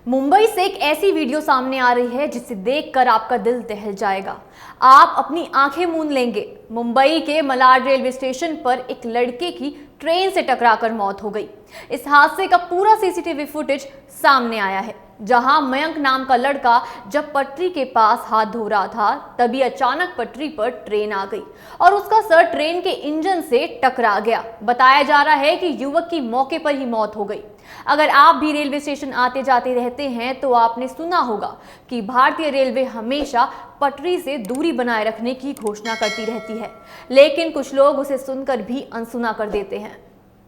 मुंबई से एक ऐसी वीडियो सामने आ रही है जिसे देखकर आपका दिल दहल जाएगा। आप अपनी आंखें मूंद लेंगे। मुंबई के मलाड रेलवे स्टेशन पर एक लड़के की ट्रेन से टकराकर मौत हो गई। इस हादसे का पूरा सीसीटीवी फुटेज सामने आया है, जहां मयंक नाम का लड़का जब पटरी के पास हाथ धो रहा था, तभी अचानक पटरी पर ट्रेन आ गई और उसका सर ट्रेन के इंजन से टकरा गया। बताया जा रहा है कि युवक की मौके पर ही मौत हो गई। अगर आप भी रेलवे स्टेशन आते जाते रहते हैं तो आपने सुना होगा कि भारतीय रेलवे हमेशा पटरी से दूरी बनाए रखने की घोषणा करती रहती है, लेकिन कुछ लोग उसे सुनकर भी अनसुना कर देते हैं।